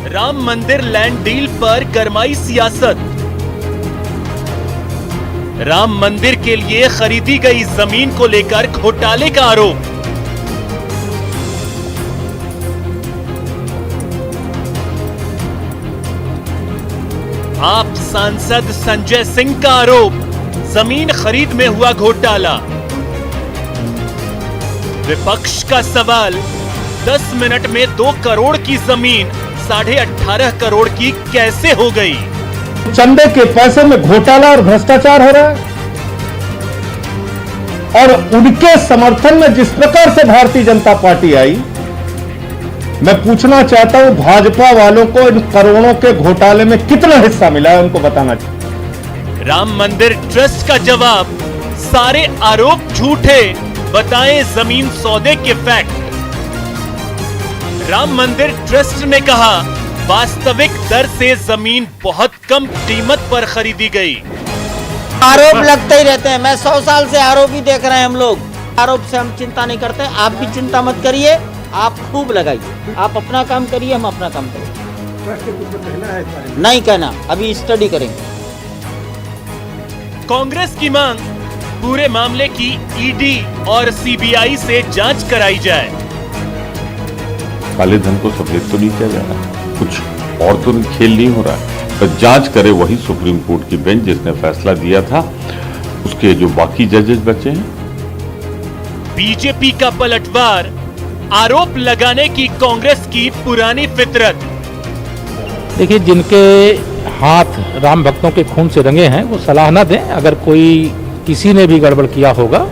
राम मंदिर land deal पर गरमाई सियासत। राम मंदिर के लिए खरीदी गई जमीन को लेकर घोटाले का आरोप। आप सांसद संजय सिंह का आरोप, जमीन खरीद में हुआ घोटाला। विपक्ष का सवाल, 10 मिनट में 2 करोड़ की जमीन 18.5 करोड़ की कैसे हो गई? चंदे के पैसे में घोटाला और भ्रष्टाचार हो रहा है और उनके समर्थन में जिस प्रकार से भारतीय जनता पार्टी आई, मैं पूछना चाहता हूं भाजपा वालों को इन करोड़ों के घोटाले में कितना हिस्सा मिला है, उनको बताना चाहिए। राम मंदिर ट्रस्ट का जवाब, सारे आरोप झूठे, बताएं जमीन सौदे के फैक्ट। राम मंदिर ट्रस्ट ने कहा वास्तविक दर से जमीन बहुत कम कीमत पर खरीदी गई। आरोप लगते ही रहते हैं, मैं 100 साल से आरोप ही देख रहे हैं हम लोग। आरोप से हम चिंता नहीं करते, आप भी चिंता मत करिए, आप खूब लगाइए, आप अपना काम करिए, हम अपना काम करेंगे। नहीं कहना, अभी स्टडी करेंगे। कांग्रेस की मांग, पूरे मामले की ईडी और सीबीआई से जांच कराई जाए। काले धन को सफेद तो नहीं किया जा रहा, कुछ और तो खेल नहीं हो रहा है। तो जांच करे वही सुप्रीम कोर्ट की बेंच जिसने फैसला दिया था, उसके जो बाकी जजेस बचे हैं। बीजेपी का पलटवार, आरोप लगाने की कांग्रेस की पुरानी फितरत। देखिए, जिनके हाथ राम भक्तों के खून से रंगे हैं वो सलाह न दें। अगर कोई किसी ने भी गड़बड़ किया होगा,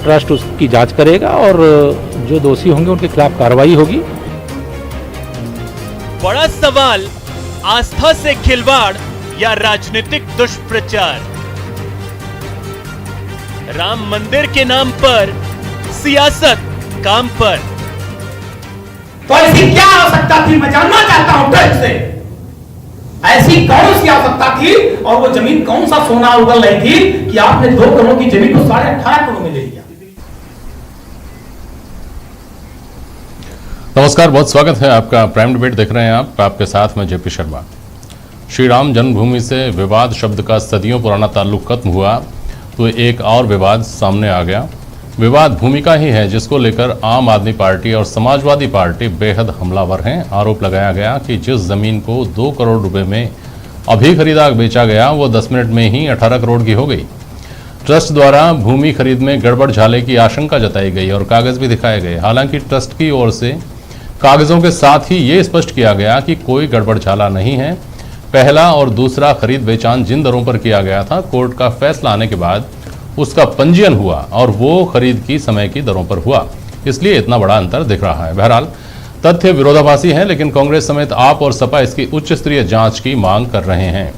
ट्रस्ट उसकी जांच करेगा और जो दोषी होंगे उनके खिलाफ कार्रवाई होगी। बड़ा सवाल, आस्था से खिलवाड़ या राजनीतिक दुष्प्रचार? राम मंदिर के नाम पर सियासत काम पर। तो ऐसी क्या आवश्यकता थी, मैं जानना चाहता हूं ट्रस्ट से, ऐसी कौन सी आवश्यकता थी और वो जमीन कौन सा सोना उगल रही थी कि आपने 2 करोड़ की जमीन को 18.5 करोड़ में ले लिया? नमस्कार, बहुत स्वागत है आपका। प्राइम डिबेट देख रहे हैं आप, आपके साथ में जेपी शर्मा। श्री राम जन्मभूमि से विवाद शब्द का सदियों पुराना ताल्लुक खत्म हुआ तो एक और विवाद सामने आ गया। विवाद भूमिका ही है, जिसको लेकर आम आदमी पार्टी और समाजवादी पार्टी बेहद हमलावर हैं। आरोप लगाया गया कि जिस जमीन को 2 करोड़ रुपए में अभी खरीदा बेचा गया, वो 10 मिनट में ही 18 करोड़ की हो गई। ट्रस्ट द्वारा भूमि खरीद में गड़बड़ झाले की आशंका जताई गई और कागज भी दिखाए गए। हालांकि ट्रस्ट की ओर से कागजों के साथ ही ये स्पष्ट किया गया कि कोई गड़बड़ झाला नहीं है। पहला और दूसरा खरीद बेचान जिन दरों पर किया गया था, कोर्ट का फैसला आने के बाद उसका पंजीयन हुआ और वो खरीद की समय की दरों पर हुआ, इसलिए इतना बड़ा अंतर दिख रहा है। बहरहाल तथ्य विरोधाभासी हैं, लेकिन कांग्रेस समेत आप और सपा इसकी उच्च स्तरीय जांच की मांग कर रहे हैं।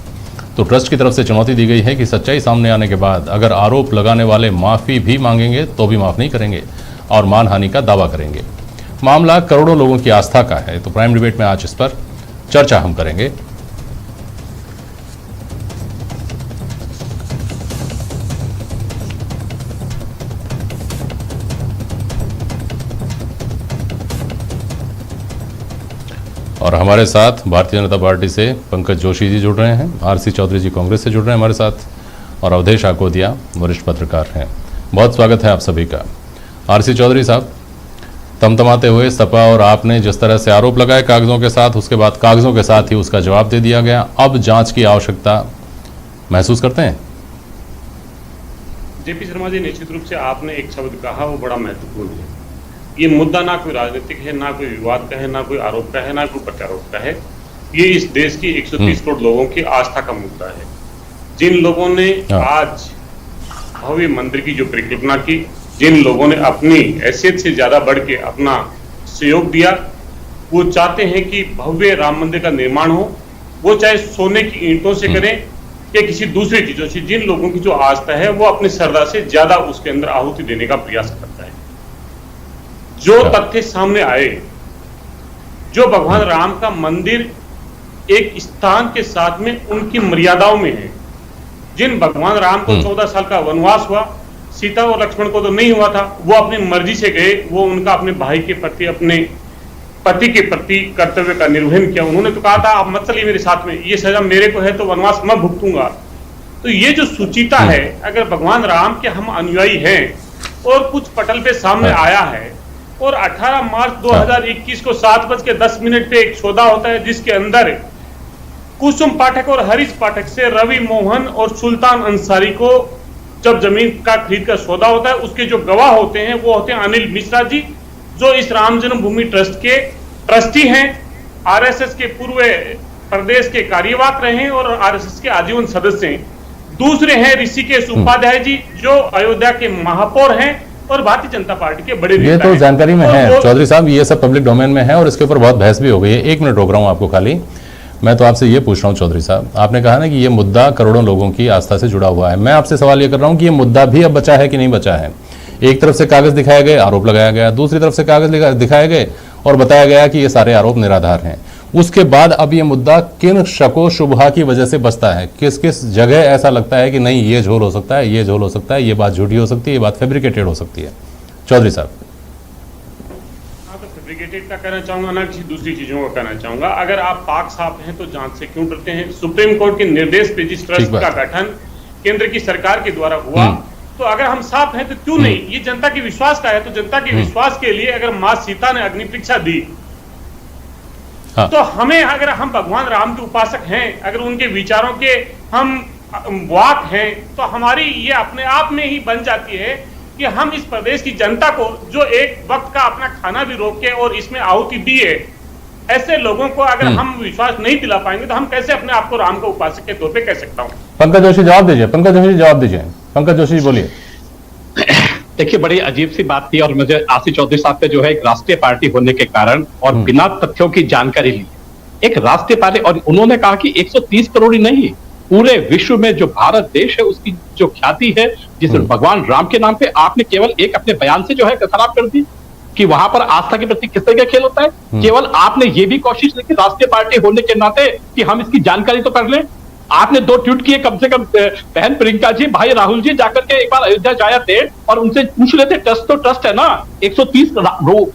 तो ट्रस्ट की तरफ से चुनौती दी गई है कि सच्चाई सामने आने के बाद अगर आरोप लगाने वाले माफी भी मांगेंगे तो भी माफ नहीं करेंगे और मानहानि का दावा करेंगे। मामला करोड़ों लोगों की आस्था का है। तो प्राइम डिबेट में आज इस पर चर्चा हम करेंगे। और हमारे साथ भारतीय जनता पार्टी से पंकज जोशी जी जुड़ रहे हैं, आरसी चौधरी जी कांग्रेस से जुड़ रहे हैं हमारे साथ, और अवधेश आकोदिया वरिष्ठ पत्रकार हैं। बहुत स्वागत है आप सभी का। आरसी चौधरी साहब, तमतमाते हुए सपा और आपने जिस तरह से आरोप लगाए कागजों के साथ, उसके बाद कागजों के साथ ही उसका जवाब दे दिया गया, अब जांच की आवश्यकता महसूस करते हैं? जेपी शर्मा जी, निश्चित रूप से आपने एक शब्द कहा, वो बड़ा महत्वपूर्ण है। ये मुद्दा ना कोई राजनीतिक है, ना कोई विवाद का है, ना कोई आरोप का है, ना कोई प्रत्यारोप का है। ये इस देश की 130 करोड़ लोगों की आस्था का मुद्दा है। जिन लोगों ने आज भव्य मंदिर की जो परिकल्पना की, जिन लोगों ने अपनी हैसियत से ज्यादा बढ़ के अपना सहयोग दिया, वो चाहते हैं कि भव्य राम मंदिर का निर्माण हो, वो चाहे सोने की ईंटों से करें या किसी दूसरी चीजों से। जिन लोगों की जो आस्था है वो अपनी श्रद्धा से ज्यादा उसके अंदर आहुति देने का प्रयास करता है। जो तथ्य सामने आए, जो भगवान राम का मंदिर एक स्थान के साथ में उनकी मर्यादाओं में है, जिन भगवान राम को 14 साल का वनवास हुआ, सीता और लक्ष्मण को तो नहीं हुआ था, वो अपनी मर्जी से गए, वो उनका अपने भाई के प्रति अपने पति के प्रति कर्तव्य का निर्वहन किया। उन्होंने तो कहा था आप मत चलिए मेरे साथ में, ये सजा मेरे को है तो वनवास मैं भुगतूंगा। तो ये जो सुचिता है, अगर भगवान राम के हम अनुयायी हैं और कुछ पटल पे सामने आया है और 18 मार्च 2021 को 7:10 पे एक सौदा होता है जिसके अंदर कुसुम पाठक और हरीश पाठक से रवि मोहन और सुल्तान अंसारी को जब जमीन का खरीद का सौदा होता है, उसके जो गवाह होते हैं वो होते हैं अनिल मिश्रा जी, जो इस राम जन्मभूमि ट्रस्ट के ट्रस्टी हैं, आरएसएस के पूर्व प्रदेश के कार्यवाहक रहे हैं और आरएसएस के आजीवन सदस्य हैं। दूसरे हैं ऋषिकेश उपाध्याय जी, जो अयोध्या के महापौर हैं और भारतीय जनता पार्टी के बड़े ये तो जानकारी में है चौधरी साहब, ये सब पब्लिक डोमेन में है और इसके ऊपर बहुत बहस भी हो गई है। 1 मिनट रोक रहा हूँ आपको खाली। मैं तो आपसे ये पूछ रहा हूँ चौधरी साहब, आपने कहा ना कि ये मुद्दा करोड़ों लोगों की आस्था से जुड़ा हुआ है। मैं आपसे सवाल ये कर रहा हूँ कि ये मुद्दा भी अब बचा है कि नहीं बचा है। एक तरफ से कागज दिखाए गए, आरोप लगाया गया, दूसरी तरफ से कागज दिखाए गए और बताया गया कि ये सारे आरोप निराधार हैं। उसके बाद अब ये मुद्दा किन शको शुबहा की वजह से बचता है? किस किस जगह ऐसा लगता है कि नहीं ये झोल हो सकता है, ये झोल हो सकता है, ये बात झूठी हो सकती है, ये बात फैब्रिकेटेड हो सकती है? चौधरी साहब। फैब्रिकेटेड का कहना चाहूंगा ना किसी दूसरी चीजों का कहना चाहूंगा। अगर आप पाक साफ हैं तो जांच से क्यों डरते हैं? सुप्रीम कोर्ट के निर्देश पे जिस ट्रस्ट का गठन केंद्र की सरकार के द्वारा हुआ, तो अगर हम साफ हैं तो क्यों नहीं? ये जनता के विश्वास का है, तो जनता के विश्वास के लिए अगर मां सीता ने अग्नि परीक्षा दी, तो हमें, अगर हम भगवान राम के उपासक हैं, अगर उनके विचारों के हम वाक हैं, तो हमारी ये अपने आप में ही बन जाती है कि हम इस प्रदेश की जनता को, जो एक वक्त का अपना खाना भी रोक के और इसमें आहुति दी है, ऐसे लोगों को अगर हम विश्वास नहीं दिला पाएंगे तो हम कैसे अपने आप को राम का उपासक के तौर पे कह सकता हूं? पंकज जोशी जवाब दीजिए। पंकज जोशी जवाब दीजिए। पंकज जोशी बोलिए। देखिए, बड़ी अजीब सी बात थी और मुझे आशीष चौधरी साहब पे जो है एक राष्ट्रीय पार्टी होने के कारण और बिना तथ्यों की जानकारी ली, एक राष्ट्रीय पार्टी, और उन्होंने कहा कि 130 करोड़ ही नहीं, पूरे विश्व में जो भारत देश है उसकी जो ख्याति है, जिस भगवान राम के नाम पे आपने केवल एक अपने बयान से जो है खराब कर दी कि वहां पर आस्था के प्रति किस तरह का खेल होता है। केवल आपने ये भी कोशिश की राष्ट्रीय पार्टी होने के नाते कि हम इसकी जानकारी तो कर लें। आपने 2 ट्वीट किए कम से कम, बहन प्रियंका जी, भाई राहुल जी जाकर के एक बार अयोध्या जाया थे और उनसे पूछ लेते, ट्रस्ट तो ट्रस्ट है ना, 130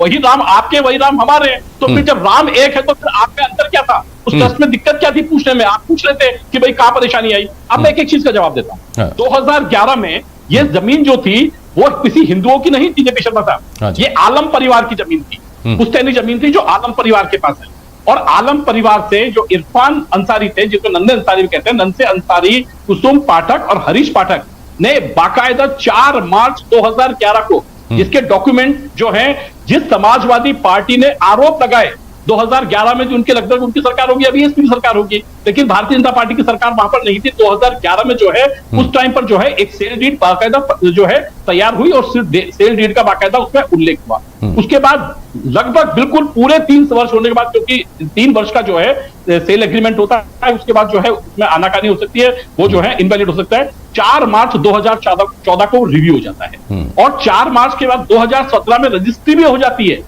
वही राम आपके वही राम हमारे, तो फिर जब राम एक है तो फिर आप में अंतर क्या था? उस ट्रस्ट में दिक्कत क्या थी पूछने में? आप पूछ लेते कि भाई कहां परेशानी आई। अब मैं एक एक चीज का जवाब देता हूं। 2011 में ये जमीन जो थी वो किसी हिंदुओं की नहीं थी जेपी शर्मा साहब, ये आलम परिवार की जमीन थी, पुश्तैनी जमीन थी जो आलम परिवार के पास है। और आलम परिवार से जो इरफान अंसारी थे, जिसको नंदे अंसारी भी कहते हैं, नंदे अंसारी, कुसुम पाठक और हरीश पाठक ने बाकायदा 4 मार्च 2011 को, जिसके डॉक्यूमेंट जो हैं, जिस समाजवादी पार्टी ने आरोप लगाए 2011 में, जो उनके लगभग उनकी सरकार होगी, अभी इसकी सरकार होगी, लेकिन भारतीय जनता पार्टी की सरकार वहां पर नहीं थी। 2011 में जो है उस टाइम पर जो है एक सेल डीड बाकायदा जो है तैयार हुई और सेल डीड का बाकायदा उसमें उल्लेख हुआ। उसके बाद लगभग बिल्कुल पूरे 3 वर्ष होने के बाद, क्योंकि 3 वर्ष का जो है सेल एग्रीमेंट होता है, उसके बाद जो है उसमें आनाकानी हो सकती है, वो जो है इनवैलिड हो सकता है। 4 मार्च 2014 को रिव्यू हो जाता है और 4 मार्च के बाद 2017 में रजिस्ट्री भी हो जाती है,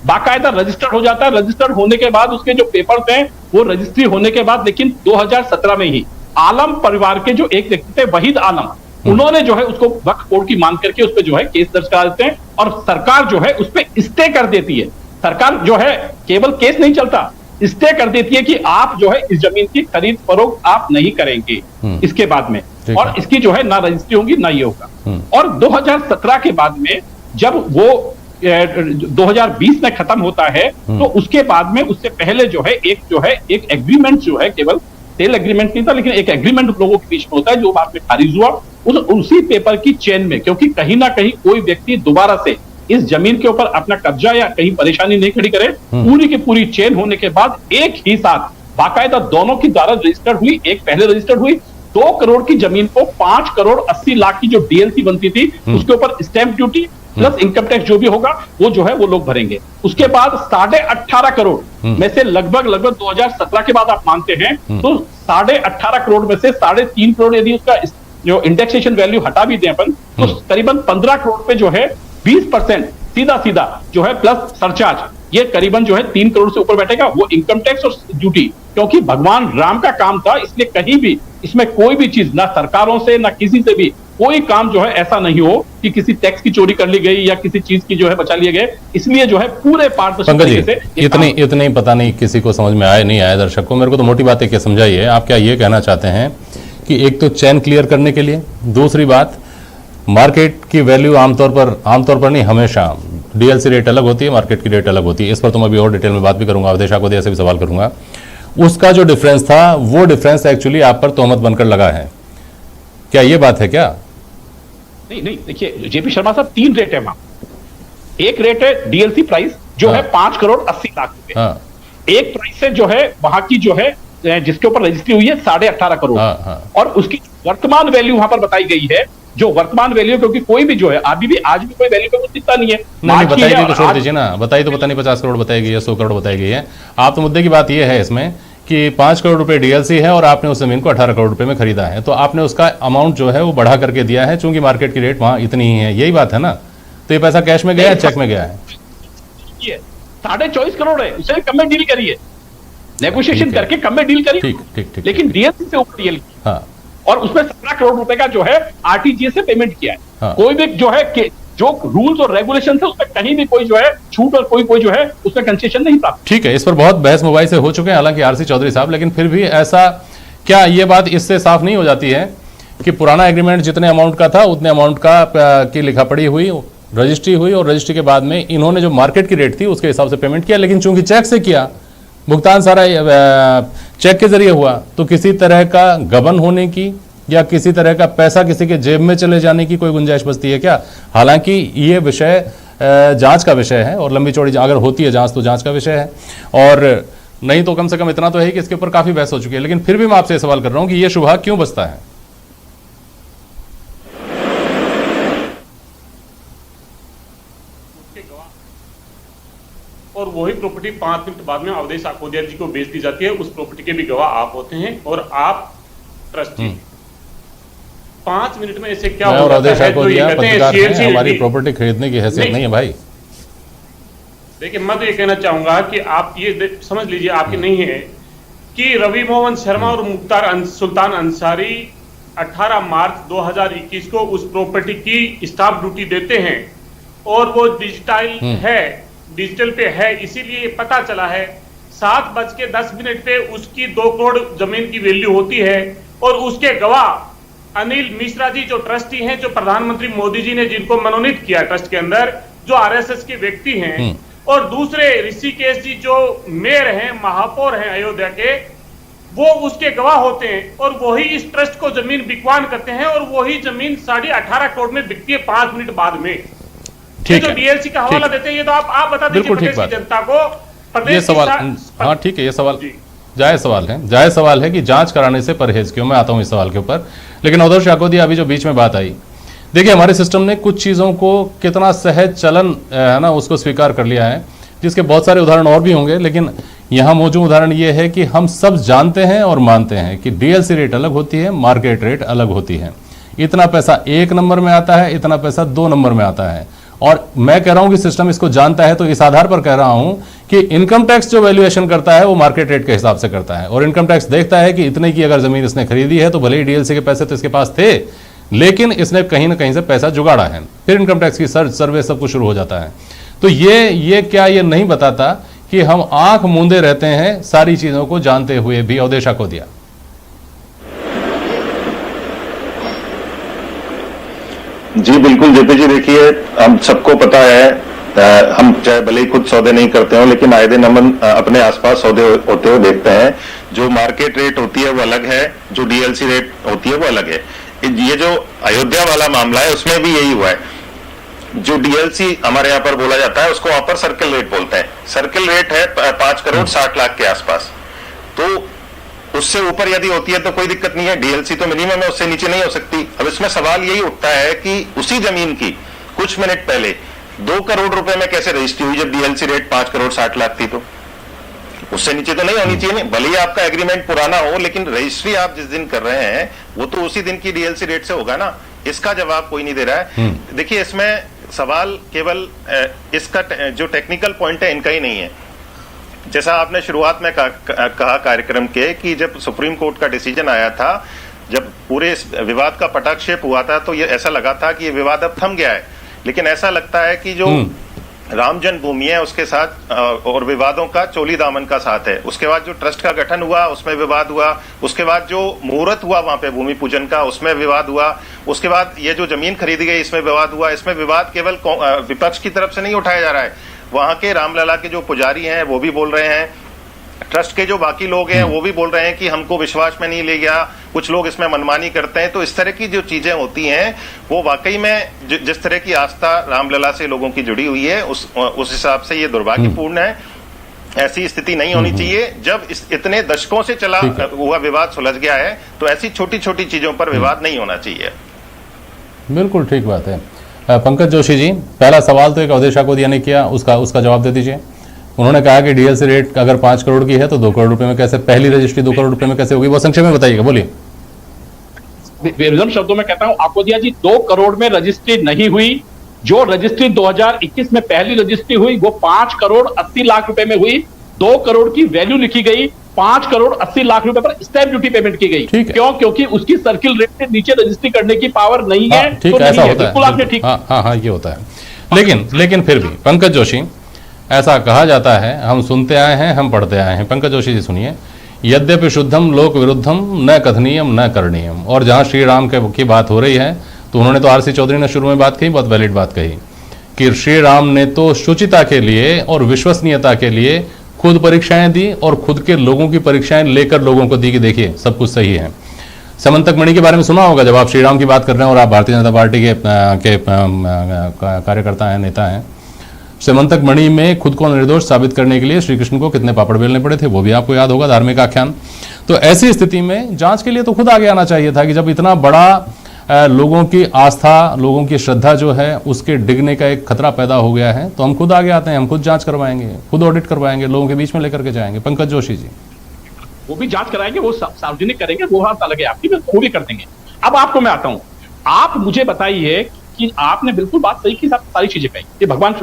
बाकायदा रजिस्टर्ड हो जाता है। रजिस्टर्ड होने के बाद उसके जो पेपर्स हैं वो रजिस्ट्री होने के बाद, लेकिन 2017 में ही आलम परिवार के जो एक व्यक्ति थे वहीद आलम, उन्होंने जो है उसको वक्फ बोर्ड की मांग करके उस पर जो है केस दर्ज करा देते हैं और सरकार जो है उस पर स्टे कर देती है। सरकार जो है केवल केस नहीं चलता, स्टे कर देती है कि आप जो है इस जमीन की खरीद फरोख्त आप नहीं करेंगे इसके बाद में, और इसकी जो है ना रजिस्ट्री होगी ना ये होगा। और 2017 के बाद में जब वो 2020 में खत्म होता है, तो उसके बाद में, उससे पहले जो है एक एग्रीमेंट जो है, केवल सेल एग्रीमेंट नहीं था लेकिन एक एग्रीमेंट लोगों के बीच में होता है जो बाद में खारिज हुआ। उसी पेपर की चेन में, क्योंकि कहीं ना कहीं कोई व्यक्ति दोबारा से इस जमीन के ऊपर अपना कब्जा या कहीं परेशानी नहीं खड़ी करे, पूरी की पूरी चेन होने के बाद एक ही साथ बाकायदा दोनों की द्वारा रजिस्टर्ड हुई। एक पहले रजिस्टर्ड हुई 2 करोड़ की जमीन को 5 करोड़ 80 लाख की जो डीएलसी बनती थी उसके ऊपर stamp duty plus income tax जो भी होगा वो जो है वो लोग भरेंगे। उसके बाद 18.5 करोड़ में से लगभग 2017 के बाद आप मानते हैं तो 18.5 करोड़ में से 3.5 करोड़ यदि उसका जो इंडेक्सेशन वैल्यू हटा भी दें अपन, तो करीबन 15 करोड़ पे जो है 20% सीधा जो है प्लस सरचार्ज, ये करीबन जो है 3 करोड़ से ऊपर बैठेगा। वो इनकम टैक्स और ड्यूटी, क्योंकि भगवान राम का काम था, इसलिए कहीं भी इसमें कोई भी चीज ना सरकारों से ना किसी से भी कोई काम जो है ऐसा नहीं हो कि किसी टैक्स की चोरी कर ली गई या किसी चीज की जो है बचा लिए गए। इसलिए जो है पूरे पारदर्शी पंकज जी, तरीके से इतनी पता नहीं किसी को समझ में आया नहीं आया दर्शक को, मेरे को तो मोटी बात है कि समझाइए आप क्या ये कहना चाहते हैं कि एक तो चैन क्लियर करने के लिए, दूसरी बात मार्केट की वैल्यू आमतौर पर नहीं, हमेशा डीएलसी रेट अलग होती है, मार्केट की रेट अलग होती है। इस पर तो मैं अभी और डिटेल में बात भी करूंगा, अवधेश आकोदिया से भी सवाल करूंगा। उसका जो डिफरेंस था वो डिफरेंस एक्चुअली आप पर तोहमत बनकर लगा है, क्या ये बात है क्या? नहीं, देखिए जेपी शर्मा साहब, 3 रेट है वहां। एक रेट है डीएलसी प्राइस जो है 5 करोड़ 80 लाख रुपए। एक प्राइस है जो है वहां की जो है जिसके ऊपर रजिस्ट्री हुई है 18.5 करोड़, और उसकी वर्तमान वैल्यू वहां पर बताई गई है, जो वर्तमान वैल्यू, क्योंकि कोई भी जो है आज भी कोई वैल्यू पे कुछ दिखता नहीं है। नहीं बताई गई तो छोड़ दीजिए ना, बताई तो पता नहीं 50 करोड़ बताई गई है, 100 करोड़ बताई गई है। आप तो मुद्दे की बात यह है इसमें कि 5 करोड़ रुपए डीएलसी है और आपने उस जमीन को 18 करोड़ रुपए में खरीदा है, तो आपने उसका अमाउंट जो है वो बढ़ा करके दिया है, चूंकि मार्केट की रेट वहां इतनी ही है, यही बात है ना? तो ये पैसा कैश में गया है, चेक में गया है? 24.5 करोड़ है, उसे कम में डील करिए, नेगोशिएशन करके कम में डील करिए, ठीक, लेकिन डीएलसी से ऊपर डील की। हाँ। और उसमें 17 करोड़ रुपए का जो है आरटीजीएस से पेमेंट किया है। हाँ। कोई भी जो है जो रूल्स और रेगुलेशन है उसमें कहीं भी कोई जो है छूट और कोई जो है उसमें कंसेशन नहीं प्राप्त। ठीक है, इस पर बहुत बहस मोबाइल से हो चुके हैं हालांकि आरसी चौधरी साहब, लेकिन फिर भी ऐसा क्या ये बात इससे साफ नहीं हो जाती है कि पुराना एग्रीमेंट जितने अमाउंट का था उतने अमाउंट की लिखा पड़ी हुई, रजिस्ट्री हुई, और रजिस्ट्री के बाद में इन्होंने जो मार्केट की रेट थी उसके हिसाब से पेमेंट किया, लेकिन चूंकि चेक से किया, भुगतान सारा चेक के जरिए हुआ, तो किसी तरह का गबन होने की या किसी तरह का पैसा किसी के जेब में चले जाने की कोई गुंजाइश बचती है क्या? हालांकि ये विषय जांच का विषय है और लंबी चौड़ी अगर होती है जांच तो जांच का विषय है, और नहीं तो कम से कम इतना तो है कि इसके ऊपर काफी बहस हो चुकी है। लेकिन फिर भी मैं आपसे सवाल कर रहा हूं कि ये शुभा क्यों बचता है? और वही प्रॉपर्टी 5 मिनट बाद में अवधेश आकोदिया जी को बेच दी जाती है, उस प्रॉपर्टी के भी गवाह आप होते हैं और आप ट्रस्टी। 5 मिनट में ऐसे क्या हो जाता है, जो ये कहते हैं हमारी प्रॉपर्टी खरीदने की हैसियत नहीं है भाई। देखिए मैं तो ये कहना चाहूंगा कि आप ये समझ लीजिए, आपकी नहीं है कि रवि मोहन शर्मा और मुख्तार सुल्तान अंसारी 18 मार्च 2021 को उस प्रॉपर्टी की स्टाम्प ड्यूटी देते हैं और वो डिजिटल पे है, इसीलिए पता चला है 7:10 पे उसकी 2 करोड़ जमीन की वैल्यू होती है। और उसके गवाह अनिल मिश्रा जी जो ट्रस्टी हैं, जो प्रधानमंत्री मोदी जी ने जिनको मनोनीत किया ट्रस्ट के अंदर, जो आरएसएस के व्यक्ति हैं, और दूसरे ऋषिकेश जी जो मेयर हैं, महापौर हैं अयोध्या के, वो उसके गवाह होते हैं और वही इस ट्रस्ट को जमीन बिकवान करते हैं और वही जमीन 18.5 करोड़ में बिकती है 5 मिनट बाद में। ये जो डीएलसी का हवाला देते हैं, ये तो आप बता दीजिए प्रदेश की जनता को। ये सवाल, हाँ ठीक है, ये सवाल जायज सवाल है कि जांच कराने से परहेज क्यों। मैं आता हूं इस सवाल के ऊपर, लेकिन अवधेश आकोदिया अभी जो बीच में बात आई, देखिए हमारे सिस्टम ने कुछ चीज़ों को कितना सहज चलन है ना उसको स्वीकार कर लिया है, जिसके बहुत सारे उदाहरण और भी होंगे, लेकिन यहाँ मौजूद उदाहरण ये है कि हम सब जानते हैं और मानते हैं कि डीएलसी रेट अलग होती है, मार्केट रेट अलग होती है। इतना पैसा 1 नंबर में आता है, इतना पैसा 2 नंबर में आता है, और मैं कह रहा हूं कि सिस्टम इसको जानता है, तो इस आधार पर कह रहा हूं कि इनकम टैक्स जो वैल्यूएशन करता है वो मार्केट रेट के हिसाब से करता है, और इनकम टैक्स देखता है कि इतने की अगर जमीन इसने खरीदी है तो भले ही डीएलसी के पैसे तो इसके पास थे, लेकिन इसने कहीं ना कहीं से पैसा जुगाड़ा है, फिर इनकम टैक्स की सर्च सर्वे सब कुछ शुरू हो जाता है। तो ये क्या ये नहीं बताता कि हम आंख मूंदे रहते हैं सारी चीजों को जानते हुए भी? अवधेश आकोदिया। जी बिल्कुल जेपी जी, देखिए हम सबको पता है, हम चाहे भले ही खुद सौदे नहीं करते हो, लेकिन आए दिन हम अपने आसपास सौदे होते हुए देखते हैं। जो मार्केट रेट होती है वो अलग है, जो डीएलसी रेट होती है वो अलग है। ये जो अयोध्या वाला मामला है उसमें भी यही हुआ है। जो डीएलसी हमारे यहाँ पर बोला जाता है उसको वहां पर सर्किल रेट बोलते हैं। सर्किल रेट है 5 करोड़ 60 लाख के आसपास, तो उससे ऊपर यदि होती है तो कोई दिक्कत नहीं है, डीएलसी तो मिनिमम है, उससे नीचे नहीं हो सकती। अब इसमें सवाल यही उठता है कि उसी जमीन की कुछ मिनट पहले 2 करोड़ रुपए में कैसे रजिस्ट्री हुई जब डीएलसी रेट 5 करोड़ 60 लाख थी? तो उससे नीचे तो नहीं होनी चाहिए। नहीं, भले ही आपका एग्रीमेंट पुराना हो, लेकिन रजिस्ट्री आप जिस दिन कर रहे हैं वो तो उसी दिन की डीएलसी रेट से होगा ना। इसका जवाब कोई नहीं दे रहा है। देखिए इसमें सवाल केवल इसका जो टेक्निकल पॉइंट है इनका ही नहीं है। जैसा आपने शुरुआत में कहा कार्यक्रम के कि जब सुप्रीम कोर्ट का डिसीजन आया था जब पूरे इस विवाद का पटाक्षेप हुआ था तो ये ऐसा लगा था कि ये विवाद अब थम गया है, लेकिन ऐसा लगता है कि जो राम जन्मभूमि है उसके साथ और विवादों का चोली दामन का साथ है। उसके बाद जो ट्रस्ट का गठन हुआ उसमें विवाद हुआ, उसके बाद जो मुहूर्त हुआ वहां पे भूमि पूजन का उसमें विवाद हुआ, उसके बाद ये जो जमीन खरीदी गई इसमें विवाद हुआ। इसमें विवाद केवल विपक्ष की तरफ से नहीं उठाया जा रहा है, वहां के रामलला के जो पुजारी हैं वो भी बोल रहे हैं, ट्रस्ट के जो बाकी लोग हैं वो भी बोल रहे हैं कि हमको विश्वास में नहीं ले गया, कुछ लोग इसमें मनमानी करते हैं। तो इस तरह की जो चीजें होती हैं वो वाकई में जिस तरह की आस्था रामलला से लोगों की जुड़ी हुई है उस हिसाब से ये दुर्भाग्यपूर्ण है। ऐसी स्थिति नहीं होनी चाहिए। जब इतने दशकों से चला हुआ विवाद सुलझ गया है तो ऐसी छोटी छोटी चीजों पर विवाद नहीं होना चाहिए। बिल्कुल ठीक बात है। पंकज जोशी जी, पहला सवाल तो एक अवधेशा को दिया नहीं किया, उसका जवाब दे दीजिए। उन्होंने कहा कि डीएलसी रेट अगर 5 करोड़ की है तो 2 करोड़ रुपए में कैसे, पहली रजिस्ट्री 2 करोड़ रुपए में कैसे होगी, वो संक्षेप में बताइएगा, बोलिए। विभिन्न शब्दों में कहता हूं आपको जी 2 करोड़ में रजिस्ट्री नहीं हुई। जो रजिस्ट्री 2021 में पहली रजिस्ट्री हुई वो 5 करोड़ 80 लाख रुपए में हुई। 2 करोड़ की वैल्यू लिखी गई, 5 करोड़ 80 लाख रुपए पर स्टैंप ड्यूटी पेमेंट की गई। क्यों? क्योंकि उसकी सर्किल रेट से नीचे रजिस्ट्री करने की पावर नहीं है। ठीक, तो ऐसा नहीं होता है। बिल्कुल आपने ठीक। हाँ, ये होता है। लेकिन फिर भी पंकज जोशी, ऐसा कहा जाता है, हम सुनते आए हैं, हम पढ़ते आए हैं। पंकज जोशी जी सुनिए, यद्यपि शुद्धम लोक विरुद्धम न कथनीयम न करणीयम। और जहां श्री राम की बात हो रही है तो उन्होंने तो आरसी चौधरी ने शुरू में बात कही, बहुत वैलिड बात कही कि श्री राम ने तो शुचिता के लिए और विश्वसनीयता के लिए खुद परीक्षाएं दी और खुद के लोगों की परीक्षाएं लेकर लोगों को दी कि देखिए सब कुछ सही है। समंतक मणि के बारे में सुना होगा, जब आप श्री राम की बात कर रहे हैं और आप भारतीय जनता पार्टी के कार्यकर्ता हैं, नेता हैं। समंतक मणि में खुद को निर्दोष साबित करने के लिए श्री कृष्ण को कितने पापड़ बेलने पड़े थे, वो भी आपको याद होगा, धार्मिक आख्यान। तो ऐसी स्थिति में जांच के लिए तो खुद आगे आना चाहिए था कि जब इतना बड़ा लोगों की आस्था, लोगों की श्रद्धा जो है उसके डिगने का एक खतरा पैदा हो गया है, तो हम खुद आगे आते हैं, हम खुद जांच करवाएंगे, खुद ऑडिट करवाएंगे, लोगों के बीच में लेकर के जाएंगे। पंकज जोशी जी, वो भी जांच कराएंगे, वो सार्वजनिक करेंगे, वो बात अलग है आपकी, वो भी कर देंगे। अब आपको मैं आता हूं, आप मुझे बताइए कि आपने बिल्कुल बात सही की, सारी चीजें कही कि भगवान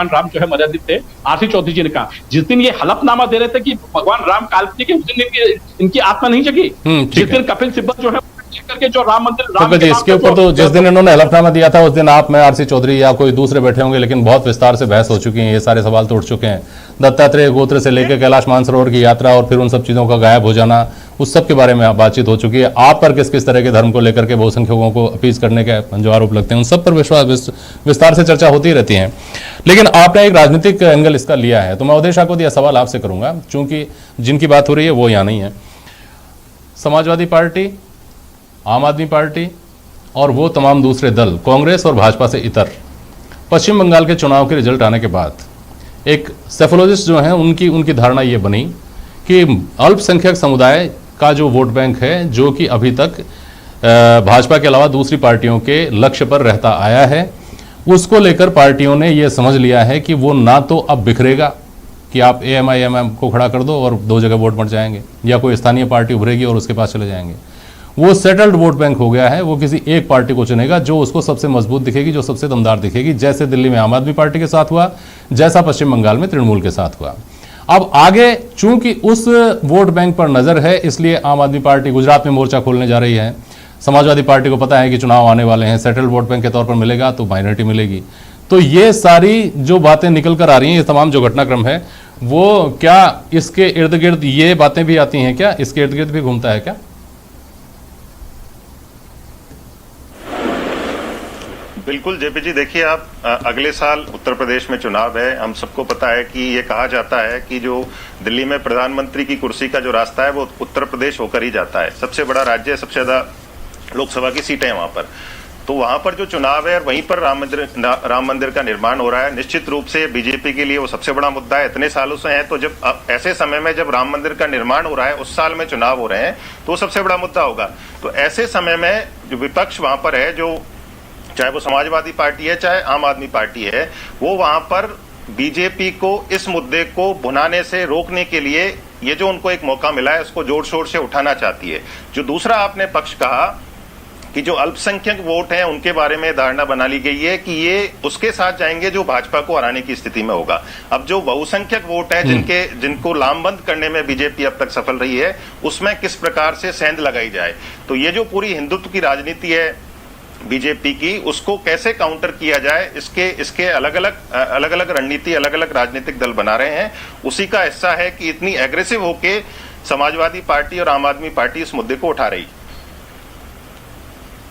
राम जो है मर्यादित थे। आरसी चौधरी जी ने कहा जिस दिन ये हलफनामा दे रहे थे कि भगवान राम काल्पनिक है, उस दिन इनकी आत्मा नहीं जगी। जिस दिन कपिल सिब्बल जो है करके जो राम मंदिर इसके ऊपर तो जिस दिन इन्होंने हलफनामा दिया था उस दिन आप, मैं, आरसी चौधरी या कोई दूसरे बैठे होंगे, लेकिन बहुत विस्तार से बहस हो चुकी है, ये सारे सवाल तो उठ चुके हैं। दत्तात्रेय गोत्र से लेकर कैलाश मानसरोवर की यात्रा और फिर उन सब चीजों का गायब हो जाना, उस सब के बारे में बातचीत हो चुकी है। आप पर किस किस तरह के धर्म को लेकर के बहुसंख्यकों को अपीज करने के जो आरोप लगते हैं उन सब पर विस्तार से चर्चा होती रहती है। लेकिन आपने एक राजनीतिक एंगल इसका लिया है, तो मैं अवधेशा को दिया सवाल आपसे करूंगा, चूंकि जिनकी बात हो रही है वो यहाँ नहीं है। समाजवादी पार्टी, आम आदमी पार्टी और वो तमाम दूसरे दल, कांग्रेस और भाजपा से इतर, पश्चिम बंगाल के चुनाव के रिजल्ट आने के बाद एक सेफोलॉजिस्ट जो हैं उनकी धारणा ये बनी कि अल्पसंख्यक समुदाय का जो वोट बैंक है, जो कि अभी तक भाजपा के अलावा दूसरी पार्टियों के लक्ष्य पर रहता आया है, उसको लेकर पार्टियों ने यह समझ लिया है कि वो ना तो अब बिखरेगा कि आप AMIMM को खड़ा कर दो और 2 जगह वोट बढ़ जाएंगे, या कोई स्थानीय पार्टी उभरेगी और उसके पास चले जाएंगे। वो सेटल्ड वोट बैंक हो गया है, वो किसी एक पार्टी को चुनेगा जो उसको सबसे मजबूत दिखेगी, जो सबसे दमदार दिखेगी, जैसे दिल्ली में आम आदमी पार्टी के साथ हुआ, जैसा पश्चिम बंगाल में तृणमूल के साथ हुआ। अब आगे चूंकि उस वोट बैंक पर नजर है, इसलिए आम आदमी पार्टी गुजरात में मोर्चा खोलने जा रही है। समाजवादी पार्टी को पता है कि चुनाव आने वाले हैं, सेटल्ड वोट बैंक के तौर पर मिलेगा तो माइनॉरिटी मिलेगी। तो ये सारी जो बातें निकल कर आ रही हैं, ये तमाम जो घटनाक्रम है, वो क्या इसके इर्द गिर्द ये बातें भी आती हैं, क्या इसके इर्द गिर्द भी घूमता है क्या? बिल्कुल जेपी जी, देखिए आप, अगले साल उत्तर प्रदेश में चुनाव है। हम सबको पता है कि ये कहा जाता है कि जो दिल्ली में प्रधानमंत्री की कुर्सी का जो रास्ता है वो उत्तर प्रदेश होकर ही जाता है। सबसे बड़ा राज्य है, सबसे ज्यादा लोकसभा की सीटें हैं वहां पर। तो वहां पर जो चुनाव है और वहीं पर राम मंदिर का निर्माण हो रहा है, निश्चित रूप से बीजेपी के लिए वो सबसे बड़ा मुद्दा है। इतने सालों से है, तो जब ऐसे समय में जब राम मंदिर का निर्माण हो रहा है, उस साल में चुनाव हो रहे हैं, तो वो सबसे बड़ा मुद्दा होगा। तो ऐसे समय में जो विपक्ष वहां पर है, जो चाहे वो समाजवादी पार्टी है चाहे आम आदमी पार्टी है, वो वहां पर बीजेपी को इस मुद्दे को भुनाने से रोकने के लिए ये जो उनको एक मौका मिला है उसको जोर शोर से उठाना चाहती है। जो दूसरा आपने पक्ष कहा कि जो अल्पसंख्यक वोट हैं उनके बारे में धारणा बना ली गई है कि ये उसके साथ जाएंगे जो भाजपा को हराने की स्थिति में होगा। अब जो बहुसंख्यक वोट है जिनको लामबंद करने में बीजेपी अब तक सफल रही है, उसमें किस प्रकार से सेंध लगाई जाए। तो ये जो पूरी हिंदुत्व की राजनीति है बीजेपी की, उसको कैसे काउंटर किया जाए, इसके अलग अलग रणनीति अलग अलग राजनीतिक दल बना रहे हैं। उसी का हिस्सा है कि इतनी एग्रेसिव होके समाजवादी पार्टी और आम आदमी पार्टी इस मुद्दे को उठा रही।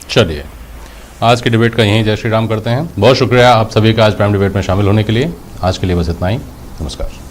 चलिए, आज की डिबेट का यहीं जय श्री राम करते हैं। बहुत शुक्रिया आप सभी का आज प्राइम डिबेट में शामिल होने के लिए। आज के लिए बस इतना ही। नमस्कार।